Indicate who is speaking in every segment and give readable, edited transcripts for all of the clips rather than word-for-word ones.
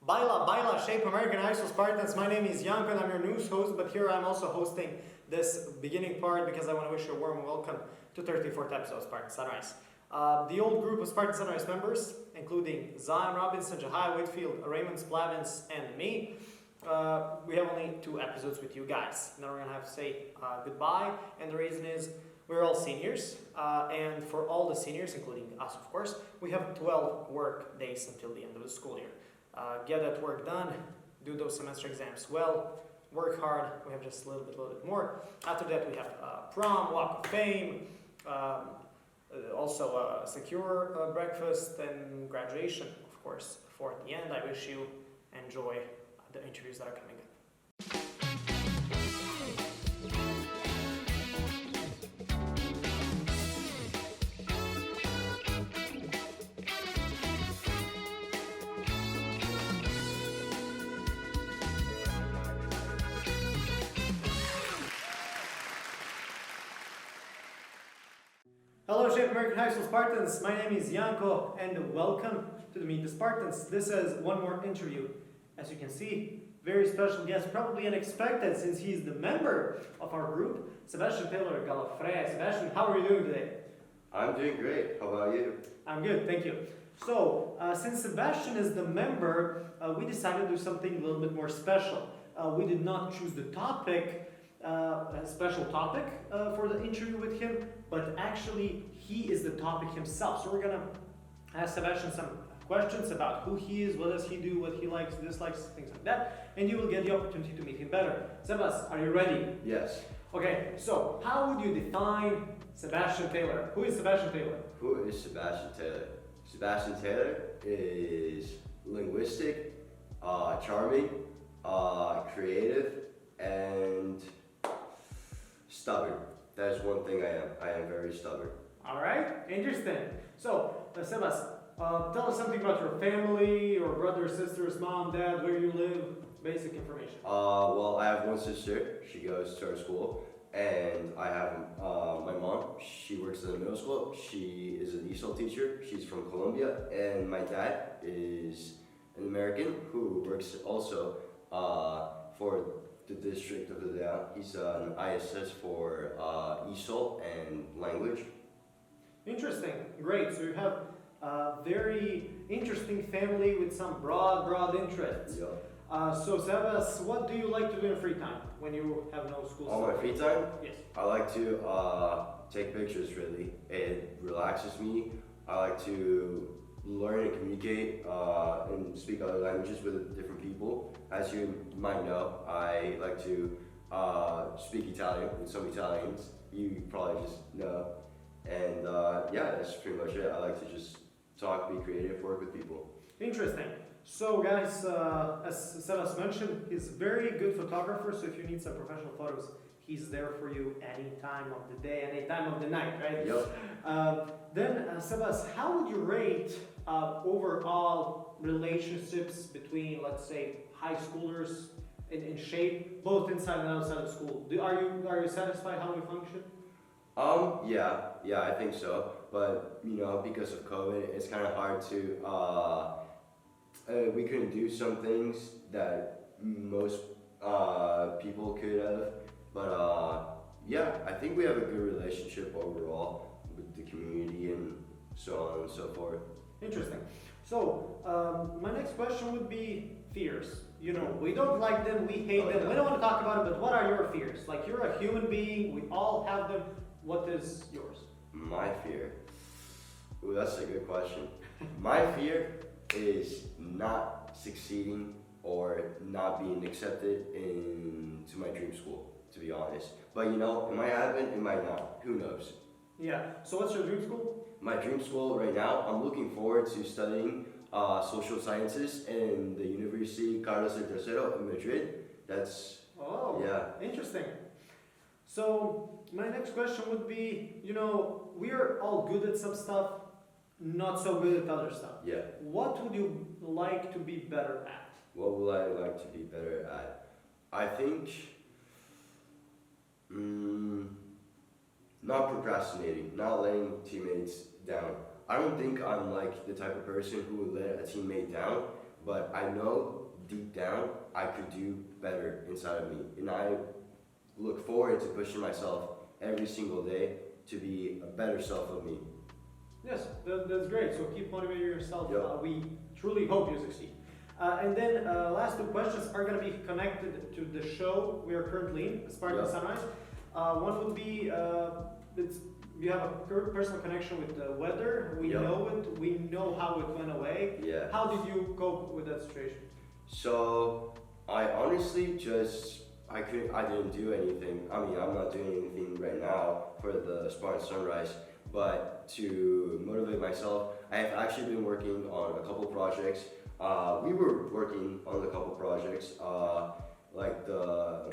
Speaker 1: Baila, baila, shape American High School Spartans. My name is Janko and I'm your news host, but here I'm also hosting this beginning part because I want to wish you a warm welcome to 34th episode of Spartan Sunrise. The old group of Spartan Sunrise members, including Zion Robinson, Jahai Whitfield, Raymond Splavins, and me, we have only 2 episodes with you guys. Now we're going to have to say goodbye, and the reason is we're all seniors, and for all the seniors, including us of course, we have 12 work days until the end of the school year. Get that work done, do those semester exams well, work hard, we have just a little bit more. After that we have prom, walk of fame, also a secure breakfast and graduation, of course. For the end, I wish you enjoy the interviews that are coming up. Hello Shape American High School Spartans, my name is Janko and welcome to the Meet the Spartans. This is one more interview. As you can see, very special guest, probably unexpected since he's the member of our group, Sebastian Taylor Galafre. Sebastian, how are you doing today?
Speaker 2: I'm doing great, how about you?
Speaker 1: I'm good, thank you. So, since Sebastian is the member, we decided to do something a little bit more special. We did not choose the topic, a special topic for the interview with him, but actually he is the topic himself. So we're gonna ask Sebastian some questions about who he is, what does he do, what he likes, dislikes, things like that, and you will get the opportunity to meet him better. Sebas, are you ready?
Speaker 2: Yes.
Speaker 1: Okay, so how would you define Sebastian Taylor? Who is Sebastian Taylor?
Speaker 2: Who is Sebastian Taylor? Sebastian Taylor is linguistic, charming, creative, and stubborn. That is one thing I am. I am very stubborn.
Speaker 1: All right, interesting. So, Sebas, tell us something about your family, your brothers, sisters, mom, dad, where you live, basic information.
Speaker 2: Well, I have one sister. She goes to our school. And I have my mom. She works in the middle school. She is an ESOL teacher. She's from Colombia. And my dad is an American who works also for the district of the Down. He's an ISS for ESOL and language.
Speaker 1: Interesting, great. So you have a very interesting family with some broad interests.
Speaker 2: Yeah.
Speaker 1: So Sebas, what do you like to do in free time when you have no school?
Speaker 2: On my free time?
Speaker 1: Yes.
Speaker 2: I like to take pictures really. It relaxes me. I like to learn and communicate and speak other languages with different people. As you might know, I like to speak Italian with some Italians. You probably just know. And yeah, that's pretty much it. I like to just talk, be creative, work with people.
Speaker 1: Interesting. So guys, as Sebas mentioned, he's a very good photographer, so if you need some professional photos, he's there for you any time of the day, any time of the night, right?
Speaker 2: Yep.
Speaker 1: Then, Sebas, how would you rate overall relationships between, let's say, high schoolers in shape, both inside and outside of school? Are you satisfied how we function?
Speaker 2: Yeah, I think so. But, you know, because of COVID, it's kind of hard to, we couldn't do some things that most people could have. But, yeah, I think we have a good relationship overall with the community and so on and so forth.
Speaker 1: Interesting. So, my next question would be fears. You know, we don't like them, we hate them,
Speaker 2: yeah.
Speaker 1: we don't want to talk about it, but what are your fears? Like, you're a human being, we all have them. What is yours?
Speaker 2: My fear? Ooh, that's a good question. My fear is not succeeding or not being accepted into my dream school, to be honest. But you know, it might happen, it might not. Who knows?
Speaker 1: Yeah. So what's your dream school?
Speaker 2: My dream school right now, I'm looking forward to studying social sciences in the University Carlos III in Madrid. That's, yeah.
Speaker 1: Interesting. So my next question would be, you know, we're all good at some stuff, not so good at other stuff.
Speaker 2: Yeah.
Speaker 1: What would you like to be better at?
Speaker 2: What would I like to be better at? I think not procrastinating, not letting teammates down. I don't think I'm like the type of person who would let a teammate down, but I know deep down I could do better inside of me, and I look forward to pushing myself every single day to be a better self of me.
Speaker 1: Yes, that's great. So keep motivating yourself.
Speaker 2: Yep.
Speaker 1: We truly hope you succeed. And then last two questions are going to be connected to the show we are currently in, Spartan
Speaker 2: Yep.
Speaker 1: Sunrise. One would be you have a personal connection with the weather. We
Speaker 2: Yep.
Speaker 1: know it. We know how it went away.
Speaker 2: Yeah.
Speaker 1: How did you cope with that situation?
Speaker 2: So I honestly I didn't do anything. I mean, I'm not doing anything right now for the Spartan Sunrise, but to motivate myself, I have actually been working on a couple projects. We were working on a couple projects, like the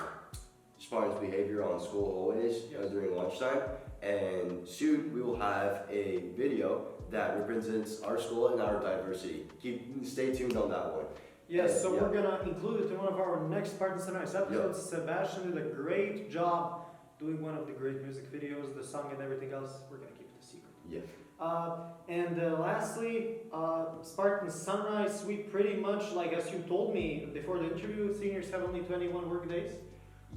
Speaker 2: Spartans' behavior on school hallways during lunchtime, and soon we will have a video that represents our school and our diversity. Stay tuned on that one.
Speaker 1: Yes, so
Speaker 2: yeah.
Speaker 1: we're gonna include it in one of our next Spartan Sunrise episodes. Sebastian did a great job doing one of the great music videos, the song and everything else. We're gonna keep it a secret.
Speaker 2: Yeah.
Speaker 1: And lastly, Spartan Sunrise, we pretty much, like as you told me before the interview, seniors have only 21 work days.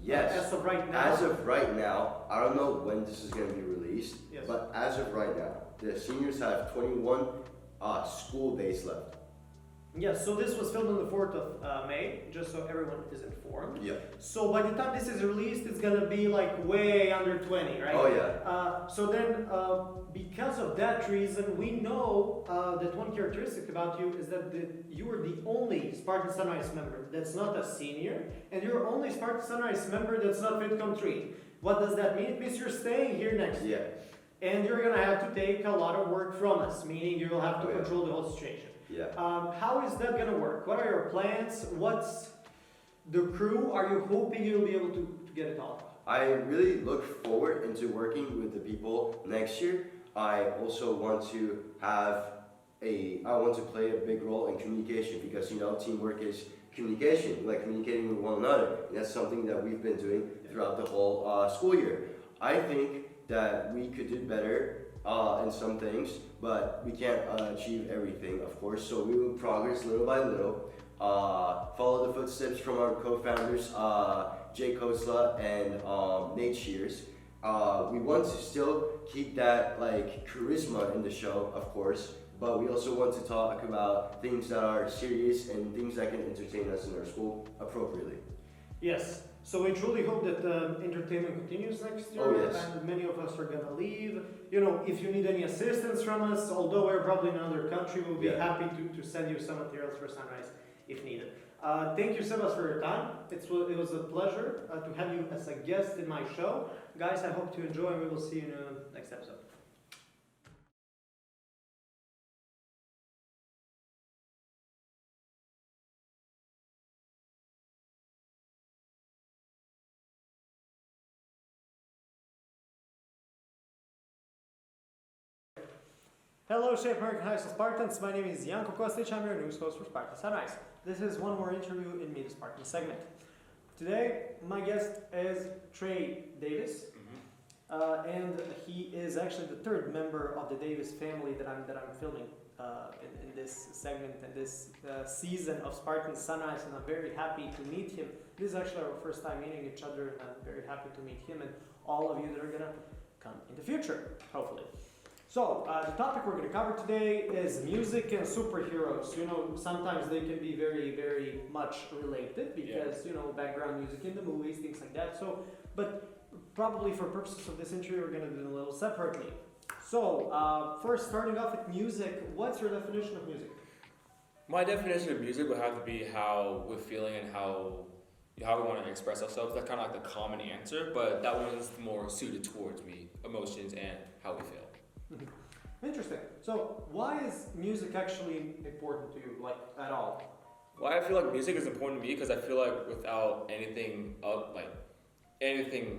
Speaker 2: Yes.
Speaker 1: As of right now.
Speaker 2: As of right now, I don't know when this is going to be released,
Speaker 1: Yes.
Speaker 2: but as of right now, the seniors have 21 school days left.
Speaker 1: Yes, so this was filmed on the 4th of May, just so everyone is informed.
Speaker 2: Yeah.
Speaker 1: So by the time this is released, it's gonna be like way under 20, right?
Speaker 2: Oh yeah.
Speaker 1: So then, because of that reason, we know that one characteristic about you is that you are the only Spartan Sunrise member that's not a senior, and you're only Spartan Sunrise member that's not FitCom 3. What does that mean? It means you're staying here next year.
Speaker 2: Yeah.
Speaker 1: And you're gonna have to take a lot of work from us, meaning you'll have to
Speaker 2: Oh, yeah.
Speaker 1: control the whole situation.
Speaker 2: Yeah.
Speaker 1: How is that gonna work? What are your plans? What's the crew? Are you hoping you'll be able to get it all?
Speaker 2: I really look forward into working with the people next year. I also want to I want to play a big role in communication because teamwork is communication, like communicating with one another. And that's something that we've been doing throughout the whole school year. I think that we could do better in some things, but we can't achieve everything, of course. So we will progress little by little. Follow the footsteps from our co-founders, Jay Kozla and Nate Shears. We want to still keep that charisma in the show, of course, but we also want to talk about things that are serious and things that can entertain us in our school appropriately.
Speaker 1: Yes. So we truly hope that entertainment continues next year,
Speaker 2: Oh, yes.
Speaker 1: and many of us are gonna leave. If you need any assistance from us, although we're probably in another country, we'll be happy to send you some materials for Sunrise if needed. Thank you, Sebas, for your time. It was a pleasure to have you as a guest in my show. Guys, I hope to enjoy, and we will see you in the next episode. Hello, Shape American High School Spartans. My name is Janko Kostic. I'm your news host for Spartan Sunrise. This is one more interview in Meet the Spartan segment. Today, my guest is Trey Davis, and he is actually the third member of the Davis family that I'm filming in this segment and this season of Spartan Sunrise, and I'm very happy to meet him. This is actually our first time meeting each other, and I'm very happy to meet him and all of you that are gonna come in the future, hopefully. So, the topic we're going to cover today is music and superheroes. Sometimes they can be very, very much related because, background music in the movies, things like that. So, but probably for purposes of this interview, we're going to do it a little separately. So, first, starting off with music, what's your definition of music?
Speaker 3: My definition of music would have to be how we're feeling and how we want to express ourselves. That's kind of like the common answer, but that one's more suited towards me, emotions and how we feel.
Speaker 1: Interesting. So, why is music actually important to you, at all?
Speaker 3: Why I feel like music is important to me because I feel like without anything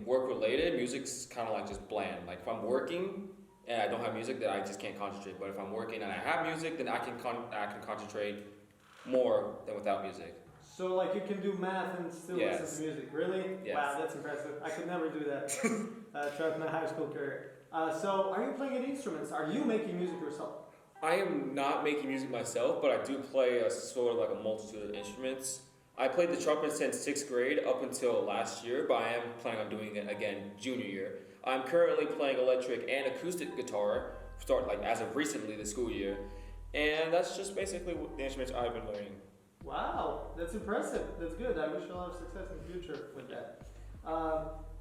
Speaker 3: work related, music's kind of like just bland. Like if I'm working and I don't have music, then I just can't concentrate. But if I'm working and I have music, then I can concentrate more than without music.
Speaker 1: So you can do math and still listen to music, really?
Speaker 3: Yes.
Speaker 1: Wow, that's impressive. I could never do that throughout my high school career. So are you playing any instruments? Are you making music yourself?
Speaker 3: I am not making music myself, but I do play a sort of like a multitude of instruments. I played the trumpet since 6th grade up until last year, but I am planning on doing it again junior year. I'm currently playing electric and acoustic guitar, as of recently this school year, and that's just basically the instruments I've been learning.
Speaker 1: Wow, that's impressive. That's good. I wish you a lot of success in the future with that.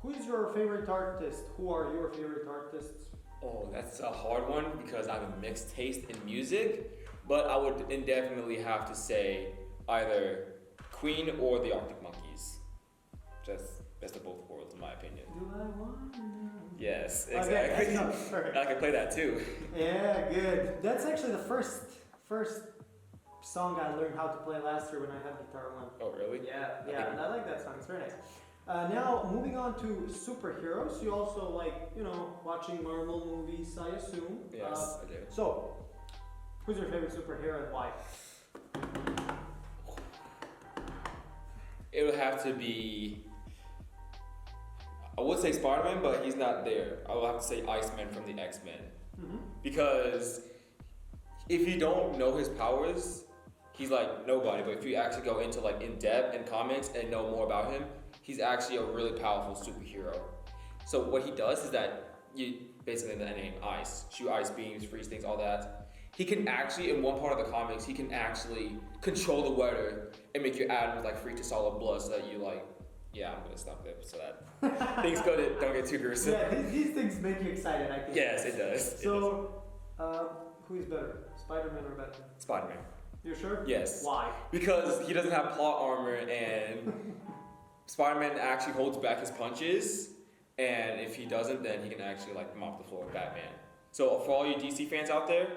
Speaker 1: Who is your favorite artist? Who are your favorite artists?
Speaker 3: Oh, that's a hard one because I have a mixed taste in music, but I would indefinitely have to say either Queen or the Arctic Monkeys. Just best of both worlds, in my opinion.
Speaker 1: Do I want to know?
Speaker 3: Yes,
Speaker 1: Okay,
Speaker 3: exactly.
Speaker 1: perfect.
Speaker 3: I can play that too.
Speaker 1: Yeah, good. That's actually the first song I learned how to play last year when I had Guitar One.
Speaker 3: Oh, really?
Speaker 1: Yeah, and I like that song. It's very nice. Now, moving on to superheroes. You also like, watching Marvel movies, I assume.
Speaker 3: Yes, I do.
Speaker 1: So, who's your favorite superhero and why?
Speaker 3: It would have to be. I would say Spider-Man, but he's not there. I would have to say Iceman from the X-Men.
Speaker 1: Mm-hmm.
Speaker 3: Because if you don't know his powers, he's like nobody. But if you actually go into like in depth and comics and know more about him, he's actually a really powerful superhero. So what he does is that you basically in the name ice, shoot ice beams, freeze things, all that. He can actually, in one part of the comics, he can actually control the weather and make your atoms like freeze to solid blood so that you like. Yeah, I'm gonna stop there so that things don't get too gruesome.
Speaker 1: Yeah, these things make you excited, I think.
Speaker 3: Yes, it does.
Speaker 1: So, who is better, Spider-Man or Batman?
Speaker 3: Spider-Man.
Speaker 1: You're sure?
Speaker 3: Yes.
Speaker 1: Why?
Speaker 3: Because he doesn't have plot armor and Spider-Man actually holds back his punches, and if he doesn't, then he can actually like mop the floor with Batman. So for all you DC fans out there,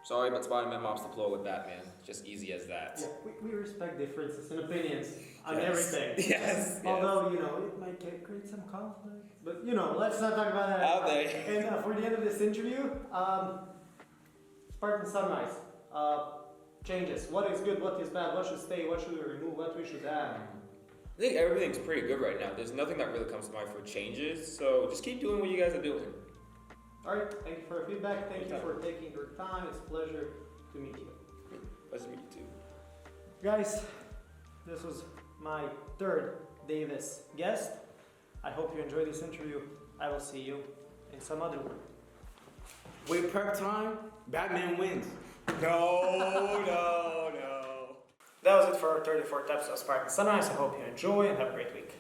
Speaker 3: sorry, but Spider-Man mops the floor with Batman. Just easy as that.
Speaker 1: Yeah, we respect differences and opinions on
Speaker 3: Yes.
Speaker 1: everything.
Speaker 3: Yes.
Speaker 1: Although, it might create some conflict. But, let's not talk about that.
Speaker 3: Out there.
Speaker 1: And for the end of this interview, Spartan Sunrise. Changes. What is good, what is bad, what should stay, what should we remove, what we should add.
Speaker 3: I think everything's pretty good right now. There's nothing that really comes to mind for changes, so just keep doing what you guys are doing.
Speaker 1: Alright, thank you for your feedback. Thank you for taking your time. It's a pleasure to meet you.
Speaker 3: Pleasure to meet you too.
Speaker 1: Guys, this was my third Davis guest. I hope you enjoyed this interview. I will see you in some other one.
Speaker 4: With prep time, Batman wins.
Speaker 3: No.
Speaker 1: That was it for our 34th episode of Spartan Sunrise. I hope you enjoy and have a great week.